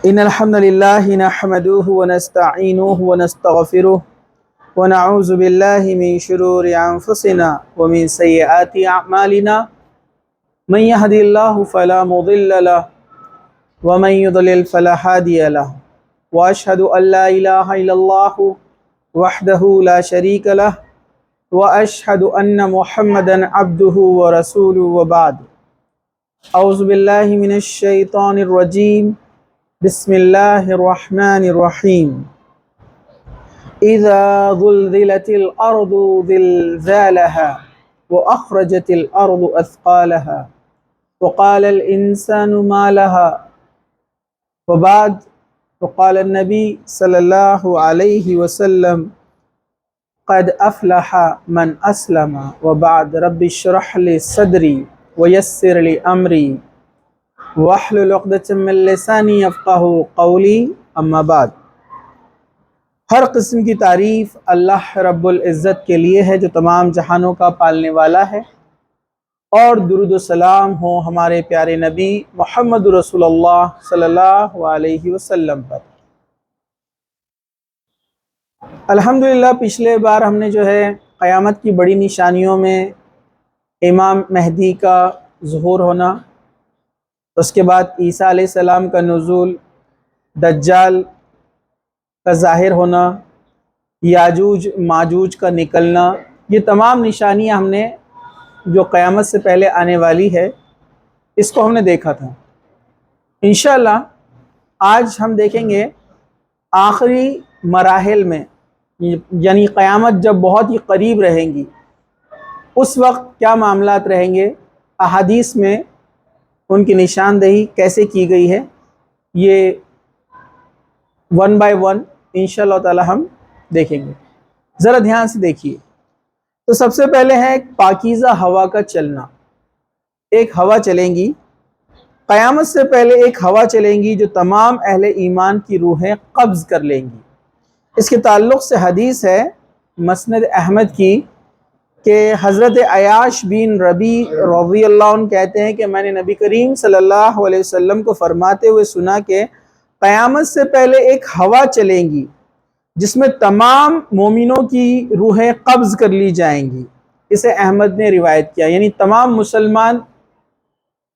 إن الحمد لله نحمده ونستعينه ونستغفره ونعوذ بالله من شرور أنفسنا ومن سيئات أعمالنا من يهدي الله فلا مضل له ومن يضلل فلا هادي له وأشهد أن لا إله إلا الله وحده لا شريك له وأشهد أن محمدا عبده ورسوله وبعد أعوذ بالله من الشيطان الرجيم بسم الله الرحمن الرحيم إذا زلزلت الأرض زلزالها وأخرجت الأرض أثقالها وقال الإنسان ما لها وبعد وقال النبي صلى الله عليه وسلم قد أفلح من أسلم وبعد رب اشرح لي صدري ويسر لي أمري واحلل عقدة من لسانی یفقہوا قولی اما بعد۔ ہر قسم کی تعریف اللہ رب العزت کے لیے ہے جو تمام جہانوں کا پالنے والا ہے، اور درود و سلام ہو ہمارے پیارے نبی محمد رسول اللہ صلی اللہ علیہ وسلم پر۔ الحمدللہ پچھلے بار ہم نے جو ہے قیامت کی بڑی نشانیوں میں امام مہدی کا ظہور ہونا، اس کے بعد عیسیٰ علیہ السلام کا نزول، دجال کا ظاہر ہونا، یاجوج ماجوج کا نکلنا، یہ تمام نشانیاں ہم نے جو قیامت سے پہلے آنے والی ہے اس کو ہم نے دیکھا تھا۔ انشاءاللہ آج ہم دیکھیں گے آخری مراحل میں، یعنی قیامت جب بہت ہی قریب رہیں گی اس وقت کیا معاملات رہیں گے، احادیث میں ان کی نشاندہی کیسے کی گئی ہے، یہ ون بائی ون انشاءاللہ تعالی ہم دیکھیں گے۔ ذرا دھیان سے دیکھیے۔ تو سب سے پہلے ہے پاکیزہ ہوا کا چلنا۔ ایک ہوا چلیں گی قیامت سے پہلے، ایک ہوا چلیں گی جو تمام اہل ایمان کی روحیں قبض کر لیں گی۔ اس کے تعلق سے حدیث ہے مسند احمد کی کہ حضرت عیاش بن ربی رضی اللہ عنہ کہتے ہیں کہ میں نے نبی کریم صلی اللہ علیہ وسلم کو فرماتے ہوئے سنا کہ قیامت سے پہلے ایک ہوا چلیں گی جس میں تمام مومنوں کی روحیں قبض کر لی جائیں گی۔ اسے احمد نے روایت کیا، یعنی تمام مسلمان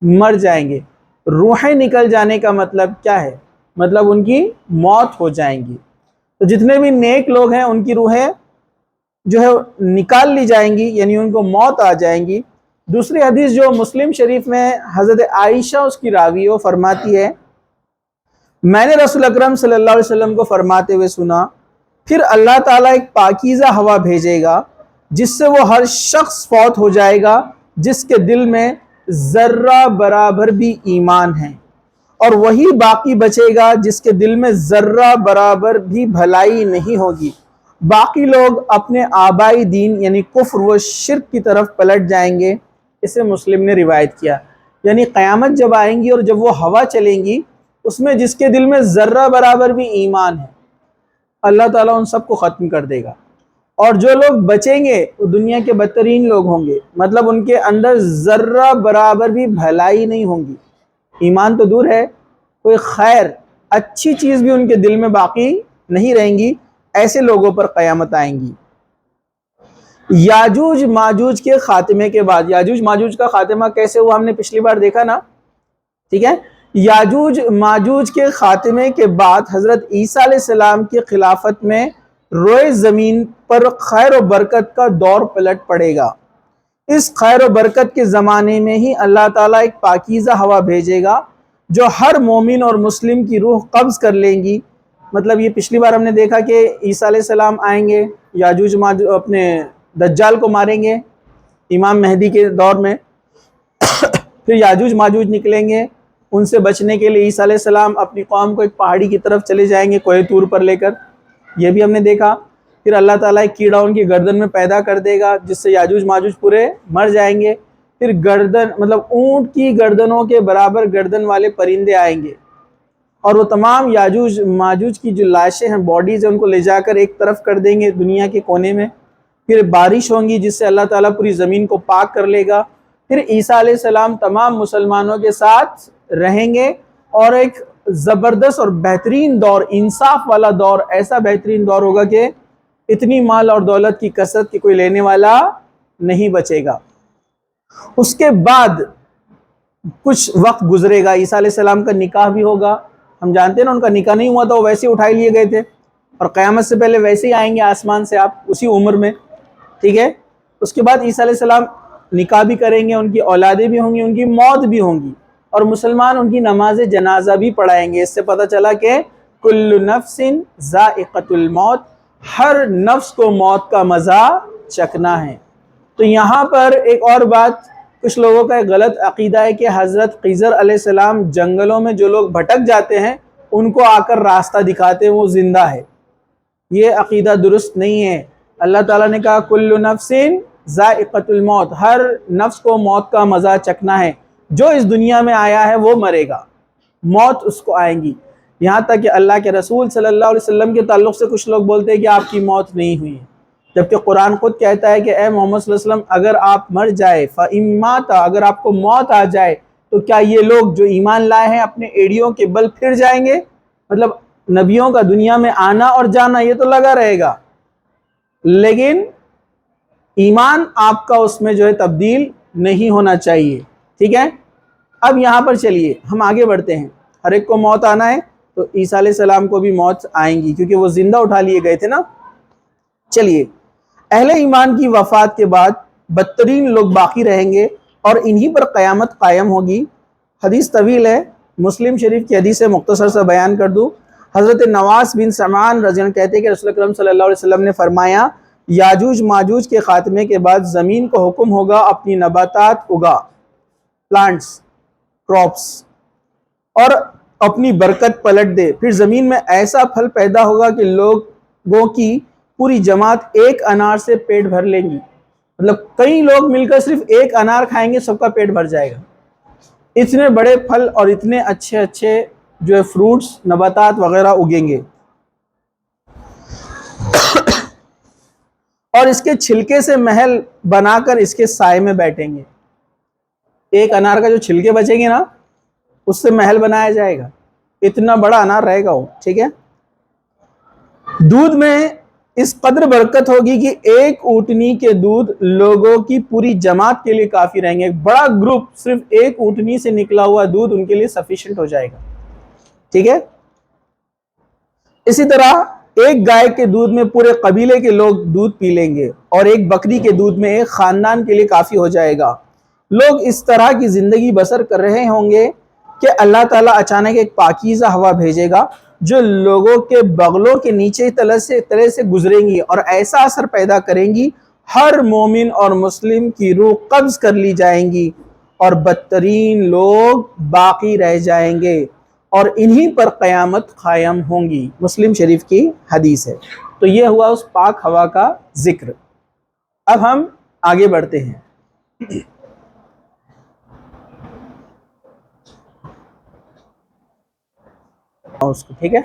مر جائیں گے۔ روحیں نکل جانے کا مطلب کیا ہے؟ مطلب ان کی موت ہو جائیں گی۔ تو جتنے بھی نیک لوگ ہیں ان کی روحیں جو ہے نکال لی جائیں گی، یعنی ان کو موت آ جائیں گی۔ دوسری حدیث جو مسلم شریف میں حضرت عائشہ اس کی راوی وہ فرماتی ہے میں نے رسول اکرم صلی اللہ علیہ وسلم کو فرماتے ہوئے سنا، پھر اللہ تعالیٰ ایک پاکیزہ ہوا بھیجے گا جس سے وہ ہر شخص فوت ہو جائے گا جس کے دل میں ذرہ برابر بھی ایمان ہے، اور وہی باقی بچے گا جس کے دل میں ذرہ برابر بھی بھلائی نہیں ہوگی۔ باقی لوگ اپنے آبائی دین یعنی کفر و شرک کی طرف پلٹ جائیں گے۔ اسے مسلم نے روایت کیا۔ یعنی قیامت جب آئیں گی اور جب وہ ہوا چلیں گی اس میں جس کے دل میں ذرہ برابر بھی ایمان ہے اللہ تعالیٰ ان سب کو ختم کر دے گا، اور جو لوگ بچیں گے وہ دنیا کے بدترین لوگ ہوں گے، مطلب ان کے اندر ذرہ برابر بھی بھلائی نہیں ہوں گی، ایمان تو دور ہے، کوئی خیر اچھی چیز بھی ان کے دل میں باقی نہیں رہیں گی۔ ایسے لوگوں پر قیامت آئیں گی۔ یاجوج ماجوج کے خاتمے کے بعد، یاجوج ماجوج کا خاتمہ کیسے ہوا ہم نے پچھلی بار دیکھا نا، ٹھیک ہے۔ یاجوج ماجوج کے خاتمے کے بعد حضرت عیسیٰ علیہ السلام کی خلافت میں روئے زمین پر خیر و برکت کا دور پلٹ پڑے گا۔ اس خیر و برکت کے زمانے میں ہی اللہ تعالیٰ ایک پاکیزہ ہوا بھیجے گا جو ہر مومن اور مسلم کی روح قبض کر لیں گی۔ مطلب یہ پچھلی بار ہم نے دیکھا کہ عیسیٰ علیہ السلام آئیں گے، یاجوج ماجوج اپنے دجال کو ماریں گے امام مہدی کے دور میں، پھر یاجوج ماجوج نکلیں گے، ان سے بچنے کے لیے عیسیٰ علیہ السلام اپنی قوم کو ایک پہاڑی کی طرف چلے جائیں گے کوہ طور پر لے کر، یہ بھی ہم نے دیکھا۔ پھر اللہ تعالیٰ ایک کیڑا ان کی گردن میں پیدا کر دے گا جس سے یاجوج ماجوج پورے مر جائیں گے۔ پھر گردن مطلب اونٹ کی گردنوں کے برابر گردن والے پرندے آئیں گے، اور وہ تمام یاجوج ماجوج کی جو لاشیں ہیں، باڈیز ہیں، ان کو لے جا کر ایک طرف کر دیں گے دنیا کے کونے میں۔ پھر بارش ہوں گی جس سے اللہ تعالیٰ پوری زمین کو پاک کر لے گا۔ پھر عیسیٰ علیہ السلام تمام مسلمانوں کے ساتھ رہیں گے اور ایک زبردست اور بہترین دور، انصاف والا دور، ایسا بہترین دور ہوگا کہ اتنی مال اور دولت کی کثرت کی کوئی لینے والا نہیں بچے گا۔ اس کے بعد کچھ وقت گزرے گا، عیسیٰ علیہ السلام کا نکاح بھی ہوگا۔ ہم جانتے ہیں نا ان کا نکاح نہیں ہوا تھا، وہ ویسے اٹھائے لیے گئے تھے، اور قیامت سے پہلے ویسے ہی آئیں گے آسمان سے آپ اسی عمر میں، ٹھیک ہے۔ اس کے بعد عیسیٰ علیہ السلام نکاح بھی کریں گے، ان کی اولادیں بھی ہوں گی، ان کی موت بھی ہوں گی، اور مسلمان ان کی نماز جنازہ بھی پڑھائیں گے۔ اس سے پتہ چلا کہ کل نفس ذائقۃ الموت، ہر نفس کو موت کا مزہ چکھنا ہے۔ تو یہاں پر ایک اور بات، کچھ لوگوں کا ایک غلط عقیدہ ہے کہ حضرت خضر علیہ السلام جنگلوں میں جو لوگ بھٹک جاتے ہیں ان کو آ کر راستہ دکھاتے ہیں، وہ زندہ ہے۔ یہ عقیدہ درست نہیں ہے۔ اللہ تعالیٰ نے کہا کل نفس ذائقۃ الموت، ہر نفس کو موت کا مزہ چکھنا ہے۔ جو اس دنیا میں آیا ہے وہ مرے گا، موت اس کو آئیں گی۔ یہاں تک کہ اللہ کے رسول صلی اللہ علیہ وسلم کے تعلق سے کچھ لوگ بولتے ہیں کہ آپ کی موت نہیں ہوئی ہے، جبکہ قرآن خود کہتا ہے کہ اے محمد صلی اللہ علیہ وسلم اگر آپ مر جائے فَإِن مَاتَ، اگر آپ کو موت آ جائے تو کیا یہ لوگ جو ایمان لائے ہیں اپنے ایڑیوں کے بل پھر جائیں گے؟ مطلب نبیوں کا دنیا میں آنا اور جانا یہ تو لگا رہے گا، لیکن ایمان آپ کا اس میں جو ہے تبدیل نہیں ہونا چاہیے، ٹھیک ہے۔ اب یہاں پر چلیے ہم آگے بڑھتے ہیں۔ ہر ایک کو موت آنا ہے تو عیسیٰ علیہ السلام کو بھی موت آئیں گی، کیونکہ وہ زندہ اٹھا لیے گئے تھے نا۔ چلیے، اہل ایمان کی وفات کے بعد بدترین لوگ باقی رہیں گے اور انہی پر قیامت قائم ہوگی۔ حدیث طویل ہے، مسلم شریف کی حدیث ہے، مختصر سا بیان کر دوں۔ حضرت نواس بن سمعان رضی اللہ عنہ کہتے ہیں کہ رسول اکرم صلی اللہ علیہ وسلم نے فرمایا یاجوج ماجوج کے خاتمے کے بعد زمین کو حکم ہوگا اپنی نباتات اگا، پلانٹس، کراپس، اور اپنی برکت پلٹ دے۔ پھر زمین میں ایسا پھل پیدا ہوگا کہ لوگوں کی پوری جماعت ایک انار سے پیٹ بھر لیں گی، مطلب کئی لوگ مل کر صرف ایک انار کھائیں گے، سب کا پیٹ بھر جائے گا۔ اتنے بڑے پھل اور اتنے اچھے اچھے جو ہے فروٹس، نباتات وغیرہ اگیں گے، اور اس کے چھلکے سے محل بنا کر اس کے سائے میں بیٹھیں گے۔ ایک انار کا جو چھلکے بچیں گے نا اس سے محل بنایا جائے گا، اتنا بڑا انار رہے گا وہ، ٹھیک ہے۔ دودھ میں اس قدر برکت ہوگی کہ ایک اونٹنی کے دودھ لوگوں کی پوری جماعت کے لیے کافی رہیں گے۔ ایک بڑا گروپ، صرف ایک اونٹنی سے نکلا ہوا دودھ ان کے لیے سفیشینٹ ہو جائے گا، ٹھیک ہے۔ اسی طرح ایک گائے کے دودھ میں پورے قبیلے کے لوگ دودھ پی لیں گے، اور ایک بکری کے دودھ میں ایک خاندان کے لیے کافی ہو جائے گا۔ لوگ اس طرح کی زندگی بسر کر رہے ہوں گے کہ اللہ تعالیٰ اچانک ایک پاکیزہ ہوا بھیجے گا جو لوگوں کے بغلوں کے نیچے تلے سے گزریں گی اور ایسا اثر پیدا کریں گی ہر مومن اور مسلم کی روح قبض کر لی جائیں گی، اور بدترین لوگ باقی رہ جائیں گے، اور انہی پر قیامت قائم ہوں گی۔ مسلم شریف کی حدیث ہے۔ تو یہ ہوا اس پاک ہوا کا ذکر۔ اب ہم آگے بڑھتے ہیں۔ ٹھیک ہے۔